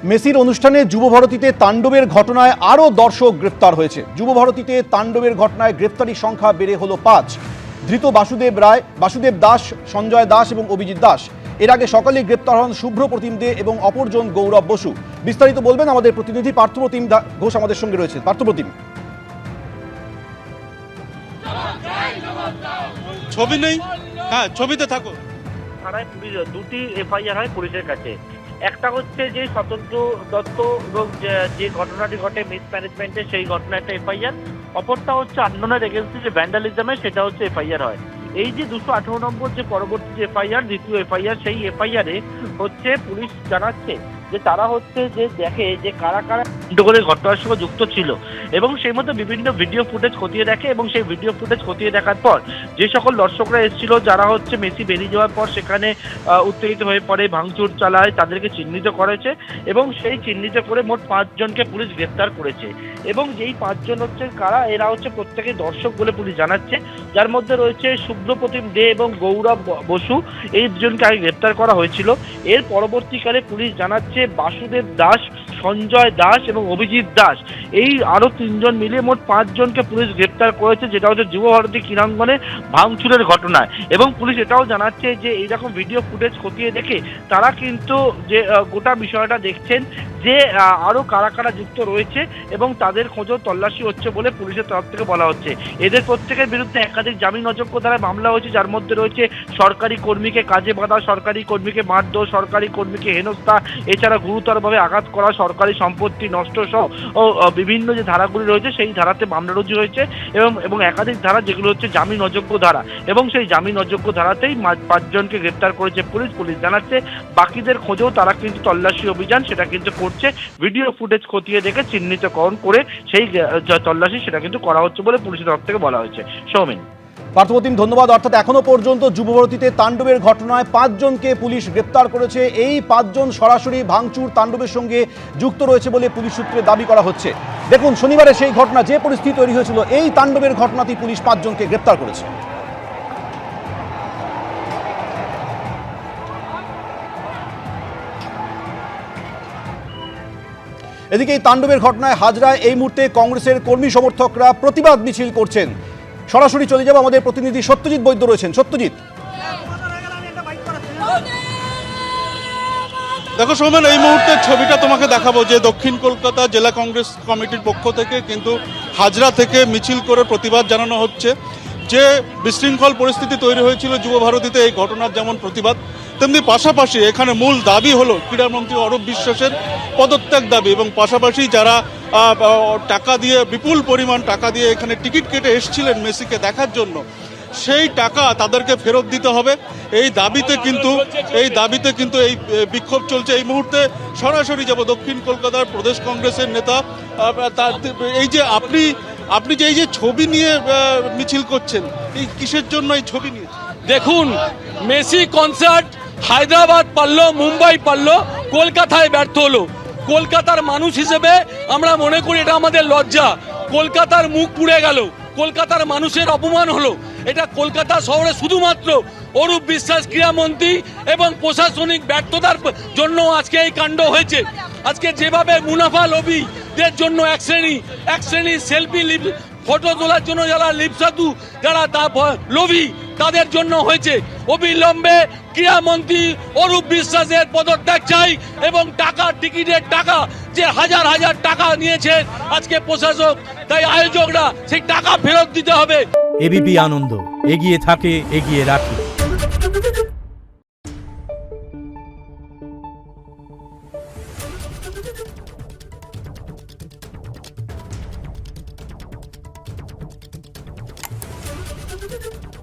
মেসির অনুষ্ঠানে যুবভারতীতে তাণ্ডবের ঘটনায় আরও দর্শক গ্রেপ্তার হয়েছে। যুবভারতীতে তাণ্ডবের ঘটনায় গ্রেপ্তারির সংখ্যা বেড়ে হলো ৫। ধৃত বাসুদেব দাস, সঞ্জয় দাস এবং অভিজিৎ দাস। এর আগে সকালে গ্রেপ্তার হন শুভ্রপ্রতিম দে এবং অপরজন গৌরব বসু। বিস্তারিত বলবেন আমাদের প্রতিনিধি পার্থপ্রতিম ঘোষ আমাদের সঙ্গে রয়েছে। পার্থপ্রতিম, ছবি নেই? হ্যাঁ, ছবিতে থাকো। থানায় পুলিশ দুটি এফআইআর হয় পুলিশের কাছে। একটা হচ্ছে যে স্বতন্ত্র দত্ত এবং যে ঘটনাটি ঘটে মিসম্যানেজমেন্টে, সেই ঘটনা একটা এফআইআর। অপরটা হচ্ছে আন্দোলনের এগেন্স্টে যে ভ্যান্ডালিজমে, সেটা হচ্ছে এফআইআর হয়। এই যে 218 নম্বর যে পরবর্তী যে এফআইআর, দ্বিতীয় এফআইআর, সেই এফআইআরে হচ্ছে পুলিশ জানাচ্ছে যে তারা হচ্ছে যে দেখে যে কারা কারা গন্ডগোলের ঘটনার সঙ্গে যুক্ত ছিল এবং সেই মধ্যে বিভিন্ন ভিডিও ফুটেজ খতিয়ে দেখে এবং সেই ভিডিও ফুটেজ খতিয়ে দেখার পর যে সকল দর্শকরা এসেছিল, যারা হচ্ছে মেসি বেরিয়ে যাওয়ার পর সেখানে উত্তেজিত হয়ে পড়ে, ভাঙচুর চালায়, তাদেরকে চিহ্নিত করেছে এবং সেই চিহ্নিত করে মোট 5 জনকে পুলিশ গ্রেপ্তার করেছে। এবং যেই 5 জন হচ্ছে কারা, এরা হচ্ছে প্রত্যেকে দর্শক বলে পুলিশ জানাচ্ছে, যার মধ্যে রয়েছে শুভ্রপ্রতিম দে এবং গৌরব বসু। এই দুজনকে আগে গ্রেপ্তার করা হয়েছিল। এর পরবর্তীকালে পুলিশ জানাচ্ছে বাসুদেব দাস, সঞ্জয় দাস এবং অভিজিৎ দাস, এই আরো 3 জন মিলিয়ে মোট 5 জনকে পুলিশ গ্রেপ্তার করেছে, যেটা হচ্ছে যুবভারতী ক্রীড়াঙ্গনে ভাঙচুরের ঘটনায়। এবং পুলিশ এটাও জানাচ্ছে যে এইরকম ভিডিও ফুটেজ খতিয়ে দেখে তারা কিন্তু যে গোটা বিষয়টা দেখছেন যে আরো কারা কারা যুক্ত রয়েছে এবং তাদের খোঁজও তল্লাশি হচ্ছে বলে পুলিশের তরফ থেকে বলা হচ্ছে। এদের প্রত্যেকের বিরুদ্ধে একাধিক জামিন অযোগ্য ধারায় মামলা হয়েছে, যার মধ্যে রয়েছে সরকারি কর্মীকে কাজে বাধা, সরকারি কর্মীকে মারধর, সরকারি কর্মীকে হেনস্থা, এছাড়া গুরুতরভাবে আঘাত করা, সরকারি সম্পত্তি নষ্ট সহ বিভিন্ন যে ধারাগুলি রয়েছে সেই ধারাতে মামলা রুজু হয়েছে এবং একাধিক ধারা যেগুলো হচ্ছে জামিন অযোগ্য ধারা, এবং সেই জামিন অযোগ্য ধারাতেই 5 জনকে গ্রেপ্তার করেছে পুলিশ। পুলিশ জানাচ্ছে বাকিদের খোঁজেও তারা কিন্তু তল্লাশি অভিযান সেটা কিন্তু করছে। ভিডিও ফুটেজ খতিয়ে দেখে চিহ্নিতকরণ করে সেই তল্লাশি সেটা কিন্তু করা হচ্ছে বলে পুলিশের তরফ থেকে বলা হয়েছে। সৌমেন। পার্থপ্রতিম, ধন্যবাদ। অর্থাৎ এখনো পর্যন্ত যুবভারতীতে তাণ্ডবের ঘটনায় 5 জনকে পুলিশ গ্রেপ্তার করেছে। এই 5 জন সরাসরি ভাঙচুর তাণ্ডবের সঙ্গে যুক্ত রয়েছে বলে পুলিশ সূত্রে দাবি করা হচ্ছে। দেখুন, শনিবারে সেই ঘটনা, যে পরিস্থিতি তৈরি হয়েছিল, এই তাণ্ডবের ঘটনাতেই পুলিশ 5 জনকে গ্রেপ্তার করেছে। এদিকে এই তাণ্ডবের ঘটনায় হাজরায় এই মুহূর্তে কংগ্রেসের কর্মী সমর্থকরা প্রতিবাদ মিছিল করছেন। সরাসরি চলে যাব, আমাদের প্রতিনিধি সত্যজিৎ বৈদ্য রয়েছেন। সত্যজিৎ, দেখো সৌমেন, এই মুহূর্তে ছবিটা তোমাকে দেখাবো যে দক্ষিণ কলকাতা জেলা কংগ্রেস কমিটির পক্ষ থেকে কিন্তু হাজরা থেকে মিছিল করে প্রতিবাদ জানানো হচ্ছে। যে বিশৃঙ্খল পরিস্থিতি তৈরি হয়েছিল যুবভারতীতে, এই ঘটনার যেমন প্রতিবাদ, তেমনি পাশাপাশি এখানে মূল দাবি হলো ক্রীড়ামন্ত্রী অরূপ বিশ্বাসের পদত্যাগ দাবি, এবং পাশাপাশি যারা টাকা দিয়ে, বিপুল পরিমাণ টাকা দিয়ে এখানে টিকিট কেটে এসেছিলেন মেসিকে দেখার জন্য, সেই টাকা তাদেরকে ফেরত দিতে হবে। এই দাবিতে কিন্তু এই বিক্ষোভ চলছে। এই মুহূর্তে সরাসরি যাব দক্ষিণ কলকাতার প্রদেশ কংগ্রেসের নেতা, এই যে আপনি যে এই যে ছবি নিয়ে মিছিল করছেন, এই কিসের জন্য এই ছবি নিয়ে? দেখুন, মেসি কনসার্ট হায়দ্রাবাদ পারলো, মুম্বাই পারলো, কলকাতায় ব্যর্থ হলো। কলকাতার মানুষ হিসেবে আমরা মনে করি এটা আমাদের লজ্জা। কলকাতার মুখ পুড়ে গেল, কলকাতার মানুষের অপমান হলো। এটা কলকাতা শহরে শুধুমাত্র অরূপ বিশ্বাস ক্রীড়ামন্ত্রী এবং প্রশাসনিক ব্যর্থতার জন্য আজকে এই কাণ্ড হয়েছে। আজকে যেভাবে মুনাফা লোভীদের জন্য এক শ্রেণী সেলফি ফটো তোলার জন্য যারা লিপসাধু, যারা লোভী, তাদের জন্য হয়েছে। অবিলম্বে ক্রীড়ামন্ত্রী অরূপ বিশ্বাসের পদত্যাগ চাই এবং টিকিটের টাকা যে হাজার হাজার টাকা নিয়েছেন আজকে প্রশাসক, তাই আয়োজকরা সেই টাকা ফেরত দিতে হবে। এবিপি আনন্দ, এগিয়ে থাকে, এগিয়ে রাখে। Thank you.